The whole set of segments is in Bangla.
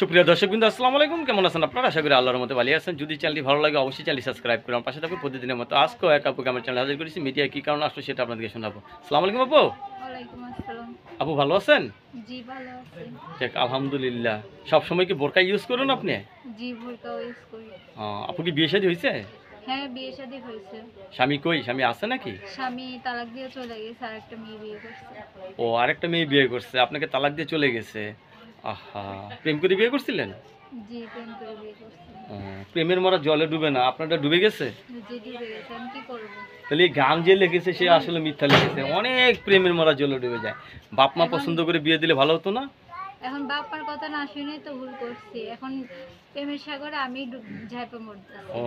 সুপ্রিয় দর্শকবৃন্দ আসসালামু আলাইকুম, কেমন আছেন আপনারা? আশা করি আল্লাহর মতো ভালো আছেন। যদি চ্যানেলটি ভালো লাগে অবশ্যই চ্যানেলটি সাবস্ক্রাইব করুন, পাশে থাকুন। প্রতিদিনের মতো আজকেও এক আপুকে আমার চ্যানেল হাজির করেছি। মিডিয়া কী কারণে আসলো সেটা আপনাদেরকে শোনাবো। আসসালামু আলাইকুম আপু। ওয়ালাইকুম আসসালাম। আপু ভালো আছেন? জি ভালো আছি। দেখ আলহামদুলিল্লাহ। সব সময় কি বোরকা ইউজ করুন আপনি? জি বোরকাও ইউজ করি। আপু কি বিয়ে শাদী হয়েছে? হ্যাঁ বিয়ে শাদী হয়েছে। স্বামী কই? স্বামী আছে নাকি? স্বামী তালাক দিয়ে চলে গেছে, আর একটা মেয়ে বিয়ে করছে। ও আরেকটা মেয়ে বিয়ে করছে, আপনাকে তালাক দিয়ে চলে গেছে। আহা, প্রেম করে বিয়ে করছিলেন? জি প্রেম করে বিয়ে করছে। প্রেমের মরা জলে ডুবে না, আপনারটা ডুবে গেছে। জি ডুবে গেছে, আমি কি করবো? তাহলে এই গান যে লিখেছে সে আসলে মিথ্যা লিখেছে। অনেক প্রেমের মরা জলে ডুবে যায়। বাপ মা পছন্দ করে বিয়ে দিলে ভালো হতো না? এখন বাপ্পার কথা না শুনে তো ভুল করছি। এখন প্রেমের সাগরে আমি ঝাঁপে মরতেছি। ও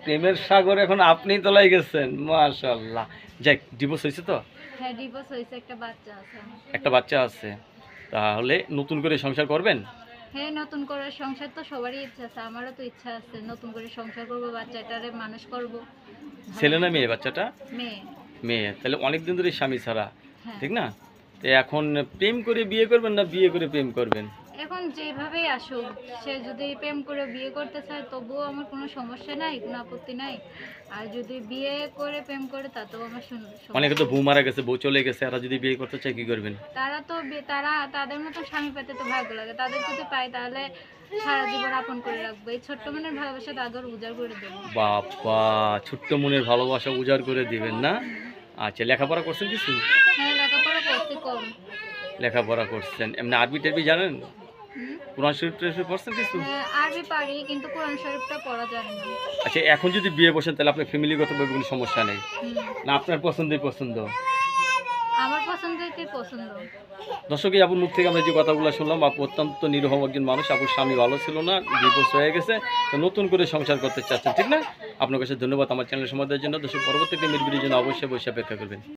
প্রেমের সাগর এখন আপনি তলায় গেছেন, মাশাআল্লাহ। যাক, ডিভোর্স হয়েছে তো? হ্যাঁ ডিভোর্স হয়েছে, একটা বাচ্চা আছে আমার। একটা বাচ্চা আছে। তাহলে নতুন করে সংসার করবেন? হ্যাঁ নতুন করে সংসার তো সবারই ইচ্ছা আছে, আমারও তো ইচ্ছা আছে। নতুন করে সংসার করবো, বাচ্চাটারে মানুষ করবো। ছেলে না মেয়ে বাচ্চাটা? মেয়ে। মেয়ে। তাহলে অনেক দিন ধরে স্বামী ছাড়া, হ্যাঁ ঠিক না? তো এখন প্রেম করে বিয়ে করবেন না বিয়ে করে প্রেম করবেন? এখন যেভাবেই আসুক, সে যদি প্রেম করে বিয়ে করতে চায় তবুও আমার কোনো সমস্যা নাই, কোনো আপত্তি নাই। আর যদি বিয়ে করে প্রেম করে তাতেও আমার সমস্যা অনেকে তো নেই। বউ মারা গেছে, বউ চলে গেছে, এরা যদি বিয়ে করতে চায় কি করবেন? তারা তো তারা তাদের মতো স্বামী পেতে তো ভাগ্য লাগে। তাদের যদি পায় তাহলে সারা জীবন আপন করে রাখবো। এই ছোট্ট মনের ভালোবাসা তাদের উজাড় করে দেবো। বাবা, ছোট্ট মনের ভালোবাসা উজাড় করে দিবেন না? আচ্ছা, লেখাপড়া করছেন কিছু? হ্যাঁ লেখাপড়া করতে কম। লেখাপড়া করছেন, এমনি আরবি টারবি জানেন? হুম? কোরআন শরীফ টরীফ পড়ছেন কিছু? হ্যাঁ আরবি পারি, কিন্তু কোরআন শরীফটা পড়া যায় না। আচ্ছা, এখন যদি বিয়ে বসেন তাহলে আপনার ফ্যামিলিগতভাবে কোনো সমস্যা নেই হুম। না? আপনার পছন্দই পছন্দ? আমার পছন্দই পছন্দ। দর্শক, এই আপুর মুখ থেকে আমরা যে কথাগুলো শুনলাম, আপু অত্যন্ত নিরীহ একজন মানুষ। আপুর স্বামী ভালো ছিল না, ডিভোর্স হয়ে গেছে, তো নতুন করে সংসার করতে চাচ্ছেন, ঠিক না? আপনার কাছে ধন্যবাদ আমার চ্যানেল সময় দেওয়ার জন্য। দর্শক, পরবর্তী প্রেমের ভিডিওর জন্য অবশ্যই অপেক্ষা করবেন।